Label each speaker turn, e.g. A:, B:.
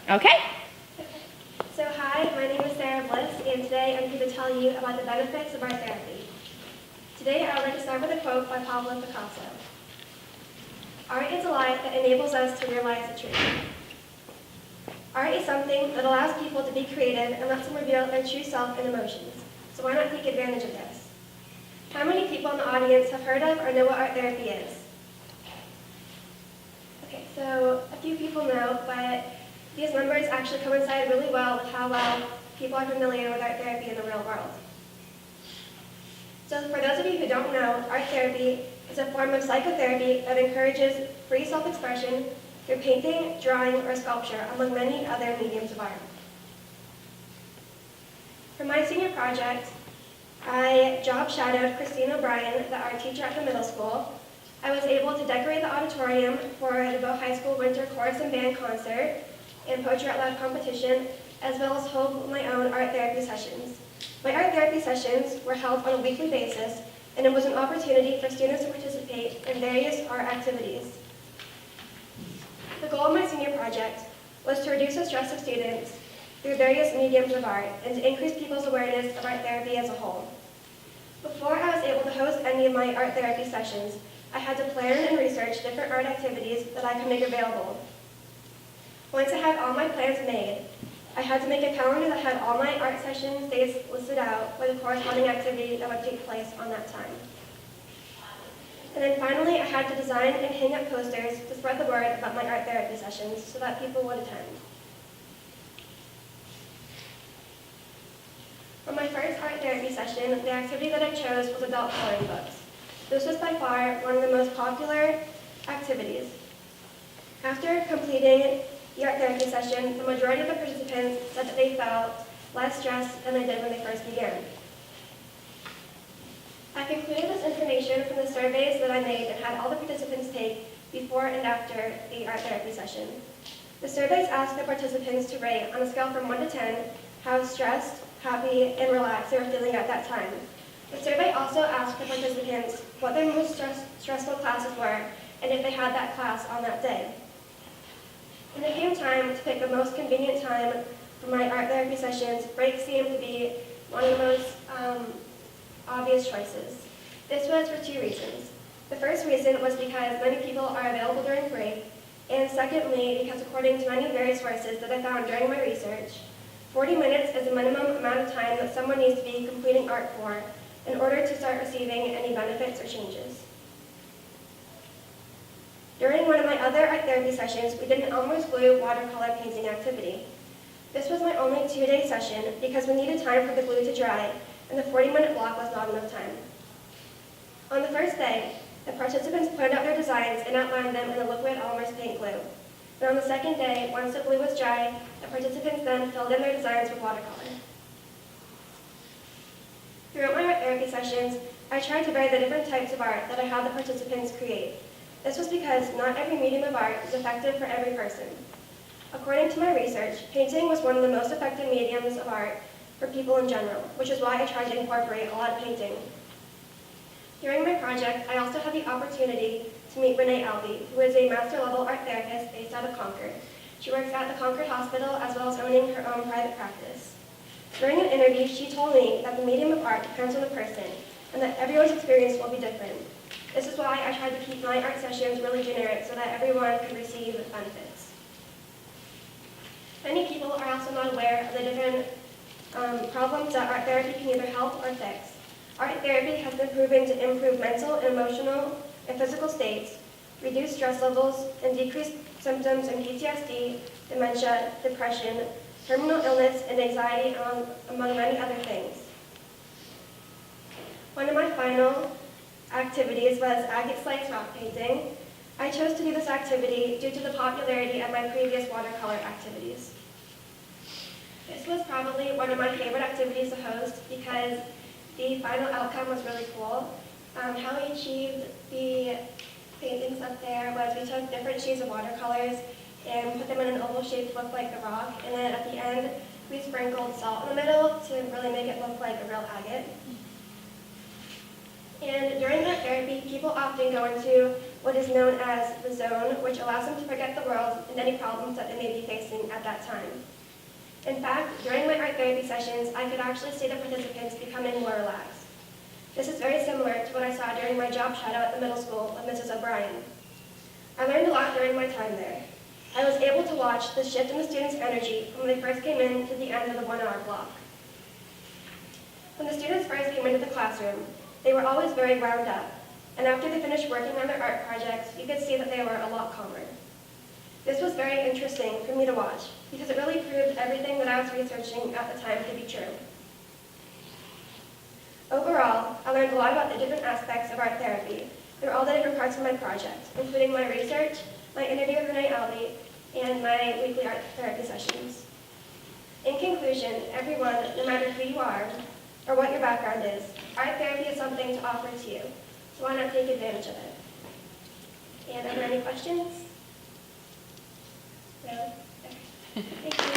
A: Okay.
B: So hi, my name is Bliss, and today I'm here to tell you about the benefits of art therapy. Today I would like to start with a quote by Pablo Picasso. Art is a light that enables us to realize the truth. Art is something that allows people to be creative and lets them reveal their true self and emotions. So why not take advantage of this? How many people in the audience have heard of or know what art therapy is? Okay, so a few people know, but these numbers actually coincide really well with how well people are familiar with art therapy in the real world. So for those of you who don't know, art therapy is a form of psychotherapy that encourages free self-expression through painting, drawing, or sculpture, among many other mediums of art. For my senior project, I job shadowed Christine O'Brien, the art teacher at the middle school. I was able to decorate the auditorium for the Bow High School Winter Chorus and Band Concert and Poetry Out Loud competition, as well as hold my own art therapy sessions. My art therapy sessions were held on a weekly basis, and it was an opportunity for students to participate in various art activities. The goal of my senior project was to reduce the stress of students through various mediums of art and to increase people's awareness of art therapy as a whole. Before I was able to host any of my art therapy sessions, I had to plan and research different art activities that I could make available. Once I had all my plans made, I had to make a calendar that had all my art session dates listed out with a corresponding activity that would take place on that time. And then finally, I had to design and hang up posters to spread the word about my art therapy sessions so that people would attend. For my first art therapy session, the activity that I chose was adult coloring books. This was by far one of the most popular activities. After completing the art therapy session, the majority of the participants said that they felt less stressed than they did when they first began. I concluded this information from the surveys that I made and had all the participants take before and after the art therapy session. The surveys asked the participants to rate on a scale from 1 to 10 how stressed, happy, and relaxed they were feeling at that time. The survey also asked the participants what their most stressful classes were and if they had that class on that day. When it came time to pick the most convenient time for my art therapy sessions, breaks seemed to be one of the most obvious choices. This was for two reasons. The first reason was because many people are available during break, and secondly, because according to many various sources that I found during my research, 40 minutes is the minimum amount of time that someone needs to be completing art for in order to start receiving any benefits or changes. During one of my other art therapy sessions, we did an Elmer's glue watercolor painting activity. This was my only 2-day session because we needed time for the glue to dry, and the 40-minute block was not enough time. On the first day, the participants planned out their designs and outlined them in a liquid Elmer's paint glue. And on the second day, once the glue was dry, the participants then filled in their designs with watercolor. Throughout my art therapy sessions, I tried to vary the different types of art that I had the participants create. This was because not every medium of art is effective for every person. According to my research, painting was one of the most effective mediums of art for people in general, which is why I tried to incorporate a lot of painting. During my project, I also had the opportunity to meet Renee Albee, who is a master-level art therapist based out of Concord. She works at the Concord Hospital as well as owning her own private practice. During an interview, she told me that the medium of art depends on the person and that everyone's experience will be different. This is why I tried to keep my art sessions really generic so that everyone could receive benefits. Many people are also not aware of the different problems that art therapy can either help or fix. Art therapy has been proven to improve mental, emotional, and physical states, reduce stress levels, and decrease symptoms in PTSD, dementia, depression, terminal illness, and anxiety, among many other things. One of my final activities was Agate Slice's rock painting. I chose to do this activity due to the popularity of my previous watercolor activities. This was probably one of my favorite activities to host because the final outcome was really cool. How we achieved the paintings up there was we took different shades of watercolors and put them in an oval shape to look like the rock, and then at the end we sprinkled salt in the middle to really make it look like a real agate. And during art therapy, people often go into what is known as the zone, which allows them to forget the world and any problems that they may be facing at that time. In fact, during my art therapy sessions, I could actually see the participants becoming more relaxed. This is very similar to what I saw during my job shadow at the middle school with Mrs. O'Brien. I learned a lot during my time there. I was able to watch the shift in the students' energy from when they first came in to the end of the 1-hour block. When the students first came into the classroom, they were always very wound up, and after they finished working on their art projects, you could see that they were a lot calmer. This was very interesting for me to watch, because it really proved everything that I was researching at the time to be true. Overall, I learned a lot about the different aspects of art therapy through all the different parts of my project, including my research, my interview with Renee Albee, and my weekly art therapy sessions. In conclusion, everyone, no matter who you are or what your background is, art therapy is something to offer to you, so why not take advantage of it? And are there any questions? No? Okay. Thank you.